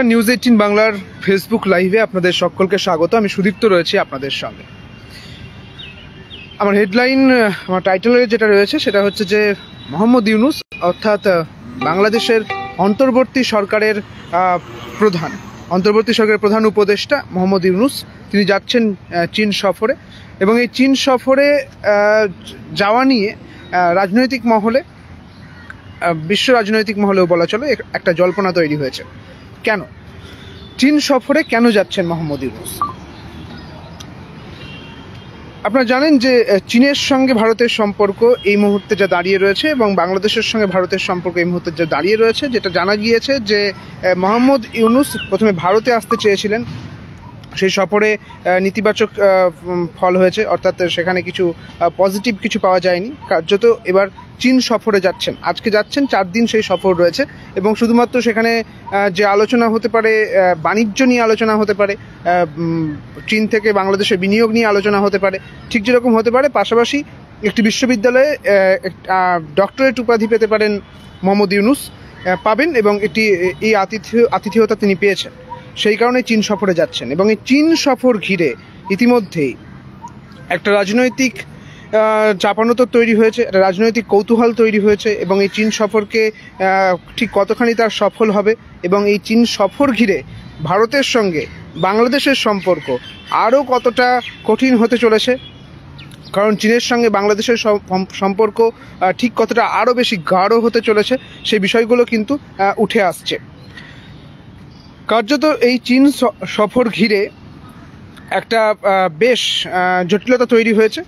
News 18 বাংলার Facebook লাইভে আপনাদের সকলকে স্বাগত। আমি সুদীপ্ত রয়েছি আপনাদের সঙ্গে। আমার হেডলাইন, আমার টাইটেলে যেটা রয়েছে সেটা হচ্ছে যে মোহাম্মদ ইউনূস অর্থাৎ বাংলাদেশের অন্তর্বর্তী সরকারের প্রধান উপদেষ্টা মোহাম্মদ ইউনূস তিনি যাচ্ছেন চীন সফরে, এবং এই চীন সফরে যাওয়া নিয়ে রাজনৈতিক মহলে, বিশ্ব রাজনৈতিক মহলেও বলা চলে একটা জল্পনা তৈরি হয়েছে। কেন চীন সফরে কেন যাচ্ছেন মোহাম্মদ ইউনূস? আপনারা জানেন যে চীনের সঙ্গে ভারতের সম্পর্ক এই মুহূর্তে যা দাঁড়িয়ে রয়েছে এবং বাংলাদেশের সঙ্গে ভারতের সম্পর্ক এই মুহূর্তে যা দাঁড়িয়ে রয়েছে, যেটা জানা গিয়েছে যে মোহাম্মদ ইউনূস প্রথমে ভারতে আসতে চেয়েছিলেন। সেই সফরে নেতিবাচক ফল হয়েছে, অর্থাৎ সেখানে কিছু পজিটিভ কিছু পাওয়া যায়নি। কার্যত এবার চীন সফরে যাচ্ছেন, আজকে যাচ্ছেন, 4 দিন সেই সফর রয়েছে এবং শুধুমাত্র সেখানে যে আলোচনা হতে পারে বাণিজ্য নিয়ে আলোচনা হতে পারে, চীন থেকে বাংলাদেশের বিনিয়োগ নিয়ে আলোচনা হতে পারে, ঠিক যেরকম হতে পারে পাশাপাশি একটি বিশ্ববিদ্যালয়ে ডক্টরেট উপাধি পেতে পারেন মোহাম্মদ ইউনূস, পাবেন, এবং এই আতিথেয়তা তিনি পেয়েছেন। সেই কারণে চীন সফরে যাচ্ছেন এবং এই চীন সফর ঘিরে ইতিমধ্যেই একটা রাজনৈতিক চাপানোতর তৈরি হয়েছে, একটা রাজনৈতিক কৌতূহল তৈরি হয়েছে এবং এই চীন সফরকে ঠিক কতখানি তার সফল হবে এবং এই চীন সফর ঘিরে ভারতের সঙ্গে বাংলাদেশের সম্পর্ক আরও কতটা কঠিন হতে চলেছে, কারণ চীনের সঙ্গে বাংলাদেশের সম্পর্ক ঠিক কতটা আরও বেশি গাঢ় হতে চলেছে, সেই বিষয়গুলো কিন্তু উঠে আসছে। কার্যত এই চীন সফর ঘিরে একটা বেশ জটিলতা তৈরি হয়েছে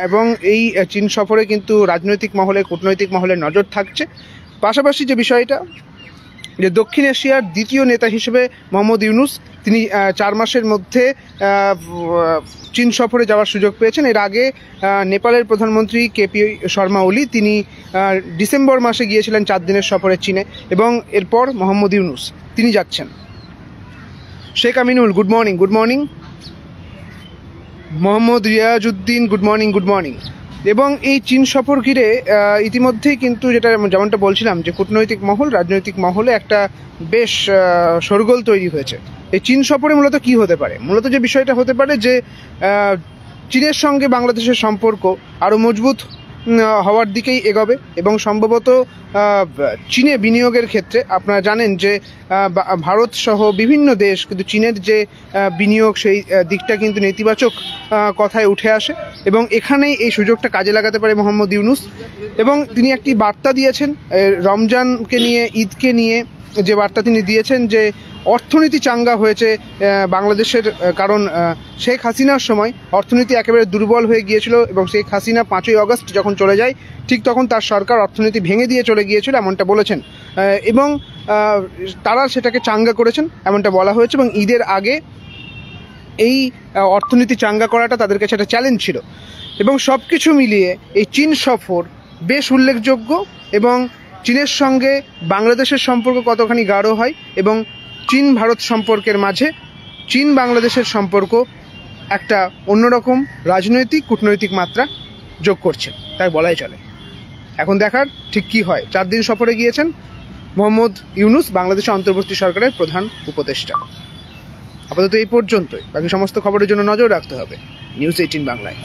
এবং এই চীন সফরে কিন্তু রাজনৈতিক মহলে, কূটনৈতিক মহলে নজর থাকছে। পাশাপাশি যে বিষয়টা যে দক্ষিণ এশিয়ার দ্বিতীয় নেতা হিসেবে মোহাম্মদ ইউনূস তিনি 4 মাসের মধ্যে চীন সফরে যাওয়ার সুযোগ পেয়েছেন। এর আগে নেপালের প্রধানমন্ত্রী কেপি শর্মা ওলি তিনি ডিসেম্বর মাসে গিয়েছিলেন 4 দিনের সফরে চীনে, এবং এরপর মোহাম্মদ ইউনূস তিনি যাচ্ছেন। Sheikh Aminul, good morning. Mohammad Riazuddin, good morning. এবং এই চীন সফর ঘিরে ইতিমধ্যেই কিন্তু যেমনটা বলছিলাম যে কূটনৈতিক মহল, রাজনৈতিক মহলে একটা বেশ শোরগোল তৈরি হয়েছে। এই চীন সফরে মূলত কি হতে পারে? মূলত যে বিষয়টা হতে পারে যে চীনের সঙ্গে বাংলাদেশের সম্পর্ক আরও মজবুত হওয়ার দিকেই এগোবে এবং সম্ভবত চীনে বিনিয়োগের ক্ষেত্রে আপনারা জানেন যে ভারত সহ বিভিন্ন দেশ কিন্তু চীনের যে বিনিয়োগ সেই দিকটা কিন্তু নেতিবাচক কথায় উঠে আসে এবং এখানেই এই সুযোগটা কাজে লাগাতে পারে মোহাম্মদ ইউনূস। এবং তিনি একটি বার্তা দিয়েছেন রমজানকে নিয়ে, ঈদকে নিয়ে, যে বার্তা তিনি দিয়েছেন যে অর্থনীতি চাঙ্গা হয়েছে বাংলাদেশের, কারণ শেখ হাসিনার সময় অর্থনীতি একেবারে দুর্বল হয়ে গিয়েছিল এবং শেখ হাসিনা 5ই আগস্ট যখন চলে যায় ঠিক তখন তার সরকার অর্থনীতি ভেঙে দিয়ে চলে গিয়েছিল, এমনটা বলেছেন, এবং তারা সেটাকে চাঙ্গা করেছেন এমনটা বলা হয়েছে। এবং ঈদের আগে এই অর্থনীতি চাঙ্গা করাটা তাদের কাছে একটা চ্যালেঞ্জ ছিল এবং সব কিছু মিলিয়ে এই চীন সফর বেশ উল্লেখযোগ্য এবং চীনের সঙ্গে বাংলাদেশের সম্পর্ক কতখানি গাঢ় হয় এবং চীন ভারত সম্পর্কের মাঝে চীন বাংলাদেশের সম্পর্ক একটা অন্যরকম রাজনৈতিক কূটনৈতিক মাত্রা যোগ করছে, তাই বলাই চলে। এখন দেখার ঠিক কী হয়। 4 দিন সফরে গিয়েছেন মোহাম্মদ ইউনূস, বাংলাদেশের অন্তর্বর্তী সরকারের প্রধান উপদেষ্টা। আপাতত এই পর্যন্তই। বাকি সমস্ত খবরের জন্য নজর রাখতে হবে নিউজ 18 বাংলায়।